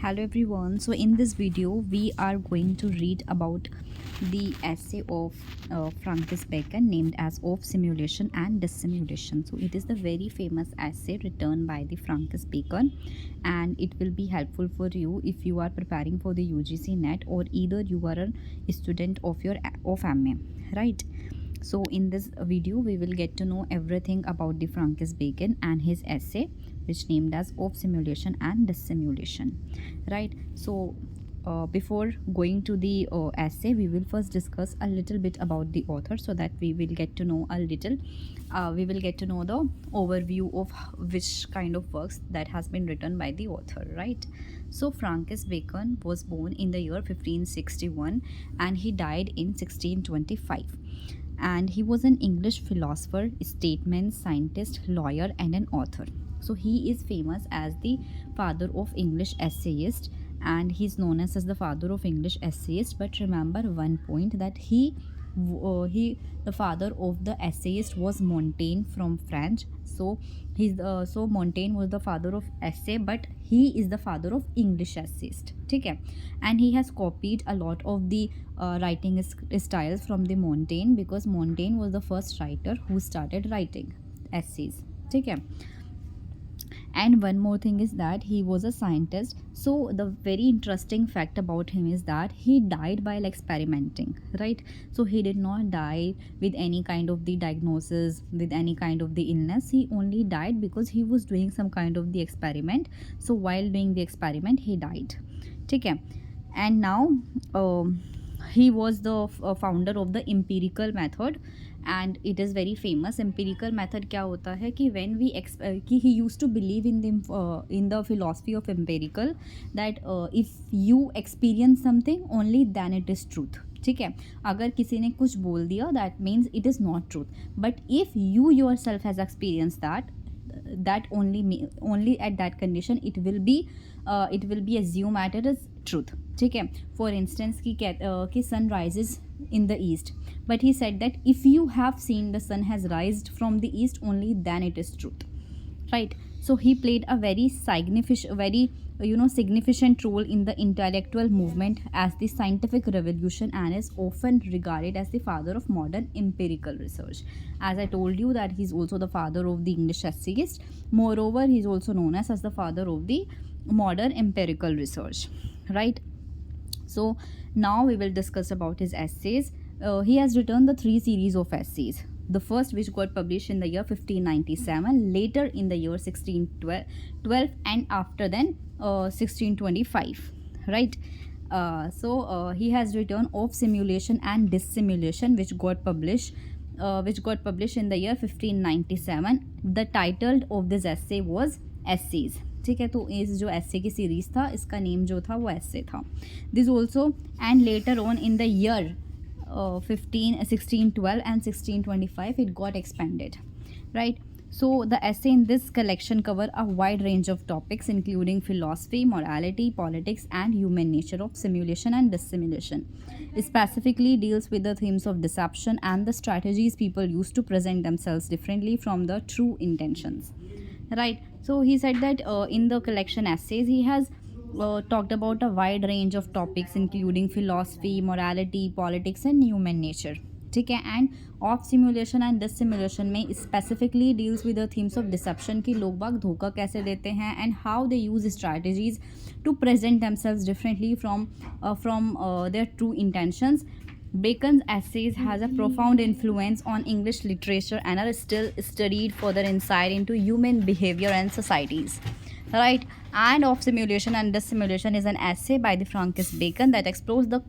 Hello everyone. So in this video we are going to read about the essay of Francis Bacon named as Of Simulation and Dissimulation. So it is the very famous essay written by the Francis Bacon, and it will be helpful for you if you are preparing for the UGC NET or either you are a student of MA, right? So in this video we will get to know everything about the Francis Bacon and his essay which named as Of Simulation and Dissimulation, right? So before going to the essay, we will first discuss a little bit about the author so that we will get to know a little we will get to know the overview of which kind of works that has been written by the author, right? So Francis Bacon was born in the year 1561 and he died in 1625, and he was an English philosopher, statesman, scientist, lawyer, and an author. So he is famous as the father of English essayist, and he's known as the father of English essayist. But remember one point, that the father of the essayist was Montaigne from French. So so Montaigne was the father of essay, but he is the father of English essayist. Okay, and he has copied a lot of the writing styles from the Montaigne, because Montaigne was the first writer who started writing essays. Okay, and one more thing is that he was a scientist. So the very interesting fact about him is that he died while experimenting, right? So he did not die with any kind of the diagnosis, with any kind of the illness. He only died because he was doing some kind of the experiment. So while doing the experiment he died. Okay, and now he was the founder of the empirical method, and it is very famous. Empirical method क्या होता है कि when we कि he used to believe in the philosophy of empirical, that if you experience something only then it is truth. ठीक है, अगर किसी ने कुछ बोल दिया that means it is not truth, but if you yourself has experienced that only at that condition it will be assumed as it is truth. ठीक है, for instance कि sun rises in the east, but he said that if you have seen the sun has rised from the east only then it is truth, right? So he played a very significant role in the intellectual movement as the scientific revolution, and is often regarded as the father of modern empirical research. As I told you that he's also the father of the English essayist. Moreover, he's also known as the father of the modern empirical research, right? So now we will discuss about his essays. He has written the 3 series of essays. The first, which got published in the year 1597, later in the year 1612, and after then 1625, right? So he has written Of Simulation and Dissimulation, which got published in the year 1597. The title of this essay was Essays. ठीक है, तो इस जो essay की series था इसका name जो था वो essay था. This also, and later on in the year 1612 and 1625 it got expanded, right? So the essay in this collection cover a wide range of topics including philosophy, morality, politics, and human nature of simulation and dissimulation. It specifically deals with the themes of deception and the strategies people use to present themselves differently from the true intentions, right? So he said that in the collection essays he has talked about a wide range of topics including philosophy, morality, politics, and human nature. ठीक है, and of simulation and dissimulation में specifically deals with the themes of deception कि लोग बाग धोखा कैसे देते हैं and how they use strategies to present themselves differently from their true intentions. Bacon's essays has a profound influence on English literature and are still studied for their insight into human behavior and societies, right? And Of Simulation and Dissimulation is an essay by the Francis Bacon that explores the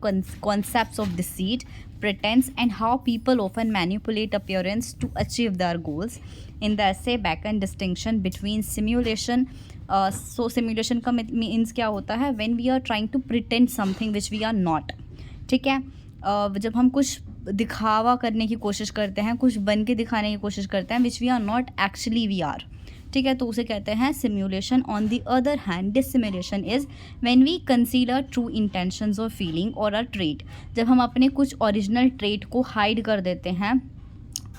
concepts of deceit, pretense, and how people often manipulate appearance to achieve their goals. In the essay, Bacon distinction between simulation. So simulation का means क्या होता है? When we are trying to pretend something which we are not. ठीक है, जब हम कुछ दिखावा करने की कोशिश करते हैं, कुछ बन के दिखाने की कोशिश करते हैं which we are not actually we are, ठीक है, तो उसे कहते हैं simulation. On the other hand dissimulation is when we concealer true intentions और फीलिंग और अ ट्रेट. जब हम अपने कुछ ओरिजिनल ट्रेट को हाइड कर देते हैं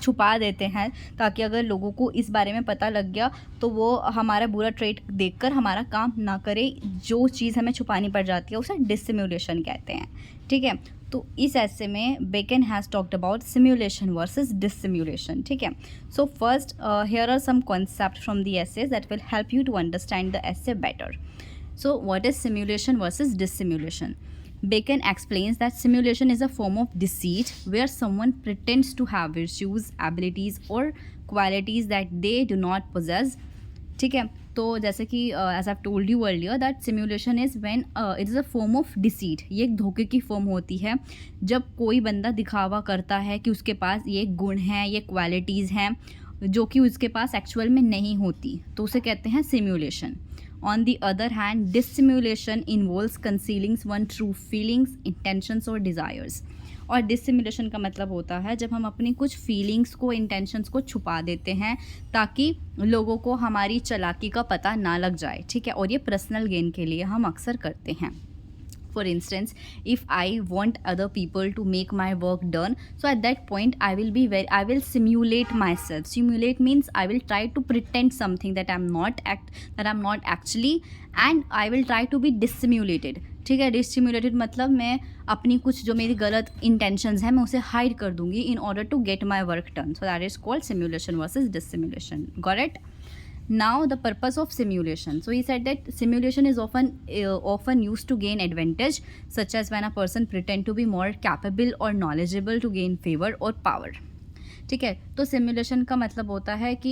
छुपा देते हैं ताकि अगर लोगों को इस बारे में पता लग गया तो वो हमारा बुरा ट्रेट देखकर हमारा काम ना करे। जो चीज़ हमें छुपानी पड़ जाती है उसे डिसिम्युलेशन कहते हैं, ठीक है। तो इस ऐसे में Bacon has talked about simulation versus dissimulation, ठीक है। So first here are some concept from the essays that will help you to understand the essay better. So what is simulation versus dissimulation? Bacon explains that simulation is a form of deceit where someone pretends to have virtues, abilities or qualities that they do not possess. ठीक है, तो जैसे कि as I told you earlier that simulation is when it is a form of deceit. ये एक धोखे की form होती है जब कोई बंदा दिखावा करता है कि उसके पास ये गुण हैं, ये क्वालिटीज़ हैं जो कि उसके पास एक्चुअल में नहीं होती, तो उसे कहते हैं simulation. On the other hand, dissimulation involves concealing one's true feelings, intentions और desires. और डिसिमुलेशन का मतलब होता है जब हम अपनी कुछ फीलिंग्स को, इंटेंशंस को छुपा देते हैं ताकि लोगों को हमारी चालाकी का पता ना लग जाए, ठीक है। और ये पर्सनल गेन के लिए हम अक्सर करते हैं। For instance, if I want other people to make my work done, so at that point I will simulate myself. Simulate means I will try to pretend something that I'm not actually, and I will try to be dissimulated. ठीक है, डिससिम्युलेटेड मतलब मैं अपनी कुछ जो मेरी गलत intentions हैं मैं उसे हाइड कर दूंगी in order to get my work done. So that is called simulation versus dissimulation. Got it? Now the purpose of simulation. So he said that simulation is often used to gain advantage, such as when a person pretend to be more capable or knowledgeable to gain favor or power. ठीक है, तो simulation का मतलब होता है कि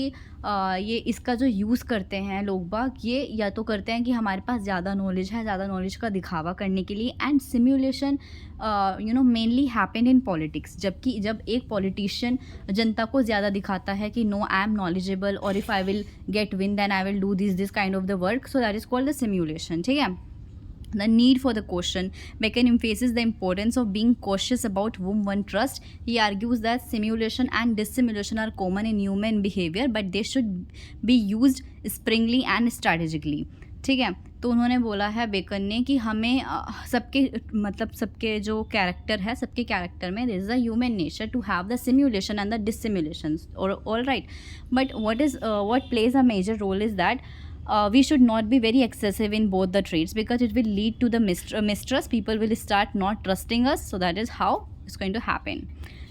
ये इसका जो यूज़ करते हैं लोग बाग, ये या तो करते हैं कि हमारे पास ज़्यादा नॉलेज है, ज़्यादा नॉलेज का दिखावा करने के लिए। And simulation mainly happen in politics, जबकि जब एक पॉलिटिशियन जनता को ज़्यादा दिखाता है कि नो आई एम नॉलेजेबल और if I will get win then I will do this kind of the work, so that is called the simulation, ठीक है। The need for the caution. Bacon emphasizes the importance of being cautious about whom one trusts. He argues that simulation and dissimulation are common in human behavior, but they should be used sparingly and strategically. ठीक है, तो उन्होंने बोला है bacon ने कि हमें सबके जो कैरेक्टर है, सबके कैरेक्टर में there is a human nature to have the simulation and the dissimulations, or all right, but what plays a major role is that we should not be very excessive in both the traits, because it will lead to the mistrust. People will start not trusting us, so that is how it's going to happen,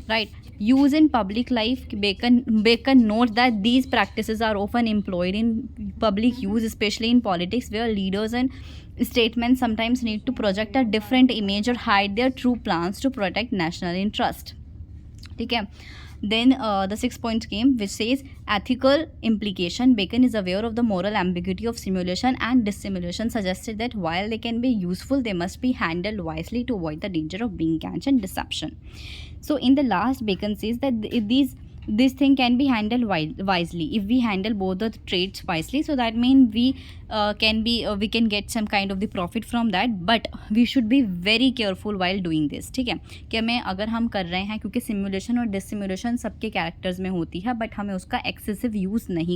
right? Use in public life. Bacon notes that these practices are often employed in public use, especially in politics, where leaders and statesmen sometimes need to project a different image or hide their true plans to protect national interest. ठीक है, then the 6th point came, which says ethical implication. Bacon is aware of the moral ambiguity of simulation and dissimulation, suggested that while they can be useful, they must be handled wisely to avoid the danger of being catch and deception. So in the last, Bacon says that this thing can be handled wisely if we handle both the traits wisely. So that means we can get some kind of the profit from that, but we should be very careful while doing this. ठीक है, कि हमें अगर हम कर रहे हैं, क्योंकि सिमुलेशन और डिसिमुलेशन सबके कैरेक्टर्स में होती है, बट हमें उसका एक्सेसिव यूज़ नहीं